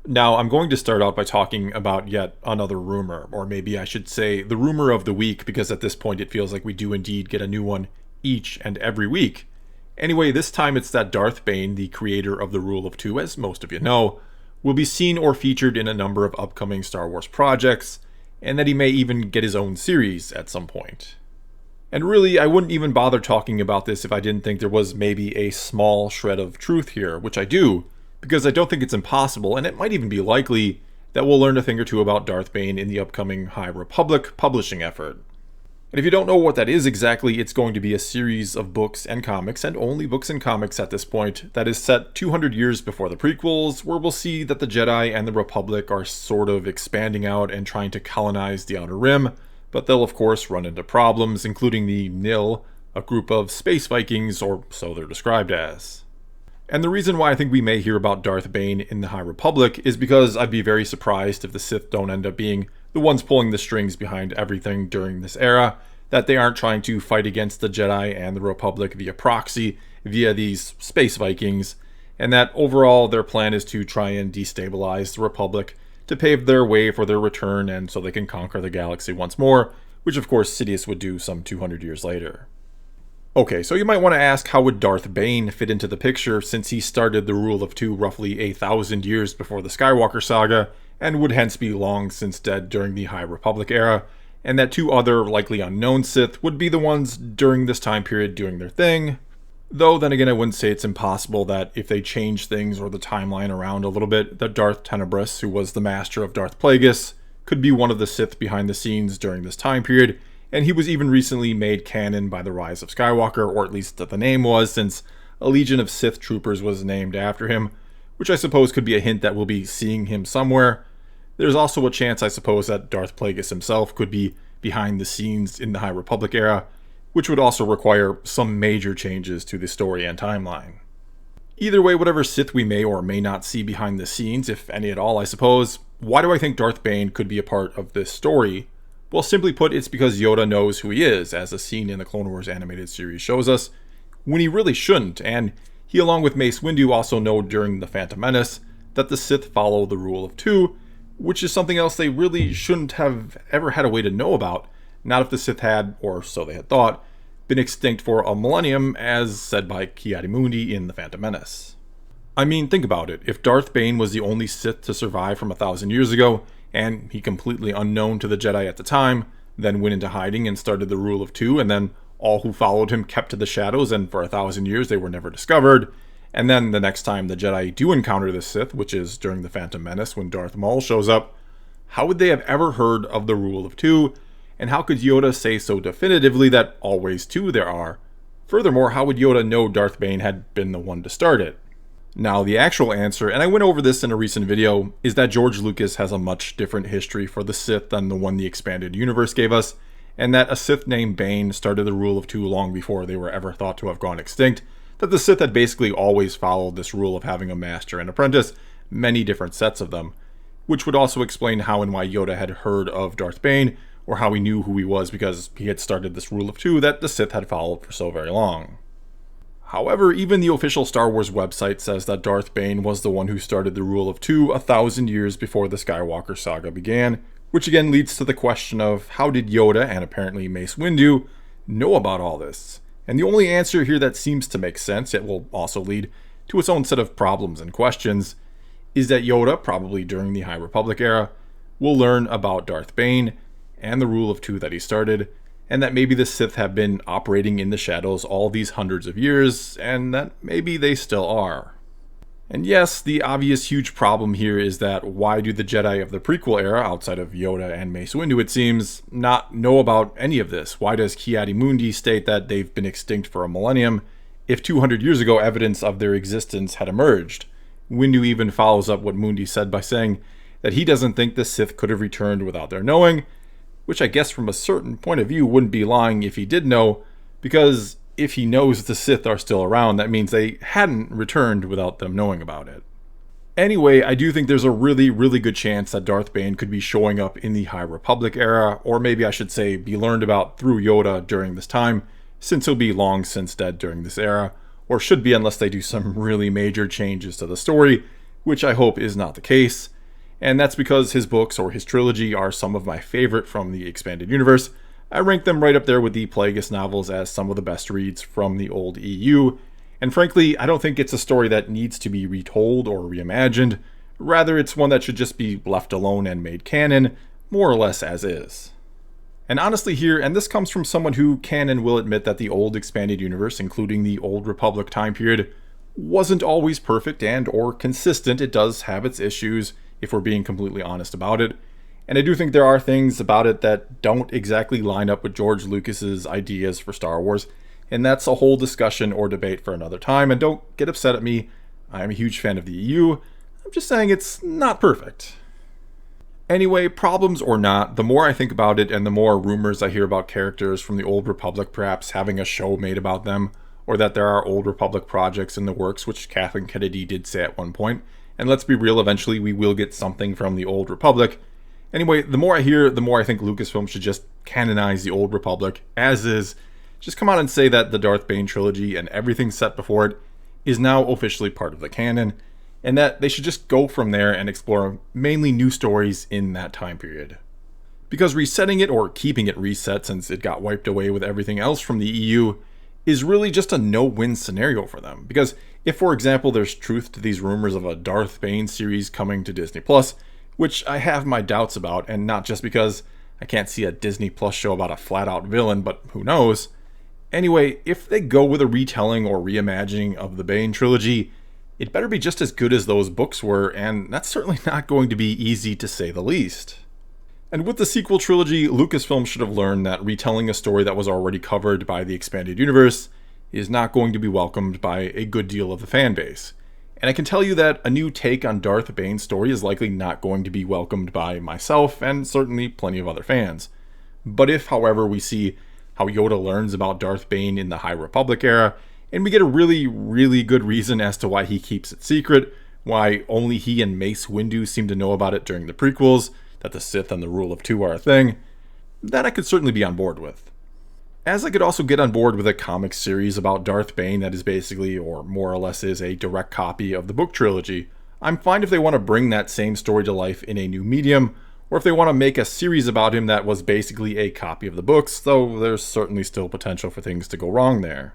Now, I'm going to start out by talking about yet another rumor, or maybe I should say the rumor of the week, because at this point it feels like we do indeed get a new one each and every week. Anyway, this time it's that Darth Bane, the creator of the Rule of Two, as most of you know, will be seen or featured in a number of upcoming Star Wars projects, and that he may even get his own series at some point. And really, I wouldn't even bother talking about this if I didn't think there was maybe a small shred of truth here, which I do, because I don't think it's impossible, and it might even be likely, that we'll learn a thing or two about Darth Bane in the upcoming High Republic publishing effort. And if you don't know what that is exactly, it's going to be a series of books and comics, and only books and comics at this point, that is set 200 years before the prequels, where we'll see that the Jedi and the Republic are sort of expanding out and trying to colonize the Outer Rim, but they'll of course run into problems, including the Nil, a group of space Vikings, or so they're described as. And the reason why I think we may hear about Darth Bane in the High Republic is because I'd be very surprised if the Sith don't end up being the ones pulling the strings behind everything during this era, that they aren't trying to fight against the Jedi and the Republic via proxy, via these space Vikings, and that overall their plan is to try and destabilize the Republic to pave their way for their return and so they can conquer the galaxy once more, which of course Sidious would do some 200 years later. Okay, so you might want to ask, how would Darth Bane fit into the picture, since he started the Rule of Two roughly 1,000 years before the Skywalker saga, and would hence be long since dead during the High Republic era, and that two other likely unknown Sith would be the ones during this time period doing their thing. Though then again, I wouldn't say it's impossible that if they change things or the timeline around a little bit, that Darth Tenebrous, who was the master of Darth Plagueis, could be one of the Sith behind the scenes during this time period, and he was even recently made canon by the Rise of Skywalker, or at least that the name was, since a legion of Sith troopers was named after him, which I suppose could be a hint that we'll be seeing him somewhere. There's also a chance, I suppose, that Darth Plagueis himself could be behind the scenes in the High Republic era, which would also require some major changes to the story and timeline. Either way, whatever Sith we may or may not see behind the scenes, if any at all, I suppose, why do I think Darth Bane could be a part of this story? Well, simply put, it's because Yoda knows who he is, as a scene in the Clone Wars animated series shows us, when he really shouldn't, and he along with Mace Windu also know during The Phantom Menace that the Sith follow the Rule of Two, which is something else they really shouldn't have ever had a way to know about, not if the Sith had, or so they had thought, been extinct for a millennium, as said by Ki-Adi-Mundi in The Phantom Menace. I mean, think about it. If Darth Bane was the only Sith to survive from 1,000 years ago, and he completely unknown to the Jedi at the time, then went into hiding and started the Rule of Two, and then all who followed him kept to the shadows, and for 1,000 years they were never discovered, and then the next time the Jedi do encounter the Sith, which is during The Phantom Menace when Darth Maul shows up, how would they have ever heard of the Rule of Two, and how could Yoda say so definitively that always two there are? Furthermore, how would Yoda know Darth Bane had been the one to start it? Now, the actual answer, and I went over this in a recent video, is that George Lucas has a much different history for the Sith than the one the expanded universe gave us, and that a Sith named Bane started the Rule of Two long before they were ever thought to have gone extinct, that the Sith had basically always followed this rule of having a master and apprentice, many different sets of them, which would also explain how and why Yoda had heard of Darth Bane, or how he knew who he was because he had started this Rule of Two that the Sith had followed for so very long. However, even the official Star Wars website says that Darth Bane was the one who started the Rule of Two 1,000 years before the Skywalker saga began, which again leads to the question of how did Yoda, and apparently Mace Windu, know about all this? And the only answer here that seems to make sense, yet will also lead to its own set of problems and questions, is that Yoda, probably during the High Republic era, will learn about Darth Bane and the Rule of Two that he started, and that maybe the Sith have been operating in the shadows all these hundreds of years, and that maybe they still are. And yes, the obvious huge problem here is that why do the Jedi of the prequel era, outside of Yoda and Mace Windu it seems, not know about any of this? Why does Ki-Adi-Mundi state that they've been extinct for a millennium, if 200 years ago evidence of their existence had emerged? Windu even follows up what Mundi said by saying that he doesn't think the Sith could have returned without their knowing, which I guess from a certain point of view wouldn't be lying if he did know, because if he knows the Sith are still around, that means they hadn't returned without them knowing about it. Anyway, I do think there's a really, really good chance that Darth Bane could be showing up in the High Republic era, or maybe I should say be learned about through Yoda during this time, since he'll be long since dead during this era, or should be unless they do some really major changes to the story, which I hope is not the case. And that's because his books or his trilogy are some of my favorite from the expanded universe. I rank them right up there with the Plagueis novels as some of the best reads from the old EU. And frankly, I don't think it's a story that needs to be retold or reimagined. Rather, it's one that should just be left alone and made canon, more or less as is. And honestly here, and this comes from someone who can and will admit that the old expanded universe, including the Old Republic time period, wasn't always perfect and or consistent. It does have its issues, if we're being completely honest about it. And I do think there are things about it that don't exactly line up with George Lucas's ideas for Star Wars, and that's a whole discussion or debate for another time. And don't get upset at me, I'm a huge fan of the EU. I'm just saying it's not perfect. Anyway, problems or not, the more I think about it and the more rumors I hear about characters from the Old Republic perhaps having a show made about them, or that there are Old Republic projects in the works, which Kathleen Kennedy did say at one point. And let's be real, eventually we will get something from the Old Republic. Anyway, the more I hear, the more I think Lucasfilm should just canonize the Old Republic as is. Just come out and say that the Darth Bane trilogy and everything set before it is now officially part of the canon, and that they should just go from there and explore mainly new stories in that time period. Because resetting it or keeping it reset since it got wiped away with everything else from the EU is really just a no-win scenario for them. Because if, for example, there's truth to these rumors of a Darth Bane series coming to Disney Plus, which I have my doubts about, and not just because I can't see a Disney Plus show about a flat-out villain, but who knows. Anyway, if they go with a retelling or reimagining of the Bane trilogy, it better be just as good as those books were, and that's certainly not going to be easy to say the least. And with the sequel trilogy, Lucasfilm should have learned that retelling a story that was already covered by the expanded universe is not going to be welcomed by a good deal of the fan base. And I can tell you that a new take on Darth Bane's story is likely not going to be welcomed by myself and certainly plenty of other fans. But if, however, we see how Yoda learns about Darth Bane in the High Republic era, and we get a really, really good reason as to why he keeps it secret, why only he and Mace Windu seem to know about it during the prequels, that the Sith and the Rule of Two are a thing, that I could certainly be on board with. As I could also get on board with a comic series about Darth Bane that is basically, or more or less is, a direct copy of the book trilogy. I'm fine if they want to bring that same story to life in a new medium, or if they want to make a series about him that was basically a copy of the books, though there's certainly still potential for things to go wrong there.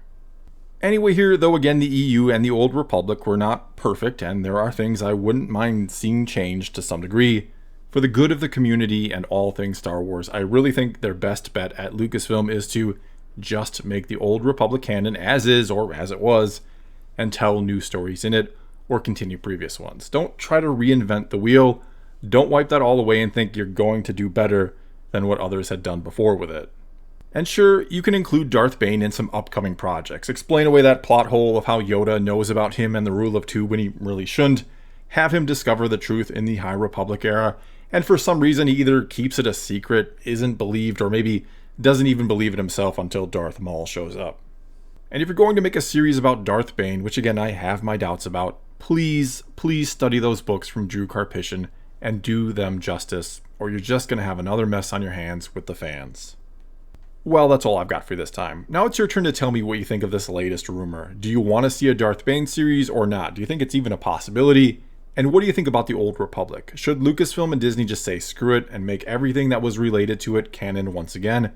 Anyway here, though again the EU and the Old Republic were not perfect, and there are things I wouldn't mind seeing changed to some degree. For the good of the community and all things Star Wars, I really think their best bet at Lucasfilm is to just make the Old Republic canon as is or as it was, and tell new stories in it, or continue previous ones. Don't try to reinvent the wheel. Don't wipe that all away and think you're going to do better than what others had done before with it. And sure, you can include Darth Bane in some upcoming projects. Explain away that plot hole of how Yoda knows about him and the Rule of Two when he really shouldn't. Have him discover the truth in the High Republic era, and for some reason he either keeps it a secret, isn't believed, or maybe doesn't even believe it himself until Darth Maul shows up. And if you're going to make a series about Darth Bane, which again I have my doubts about, please study those books from Drew Karpyshyn and do them justice, or you're just going to have another mess on your hands with the fans. Well, that's all I've got for you this time. Now it's your turn to tell me what you think of this latest rumor. Do you want to see a Darth Bane series or not? Do you think it's even a possibility? And what do you think about the Old Republic? Should Lucasfilm and Disney just say screw it and make everything that was related to it canon once again?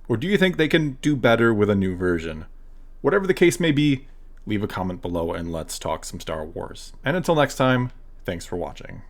Or do you think they can do better with a new version? Whatever the case may be, leave a comment below and let's talk some Star Wars. And until next time, thanks for watching.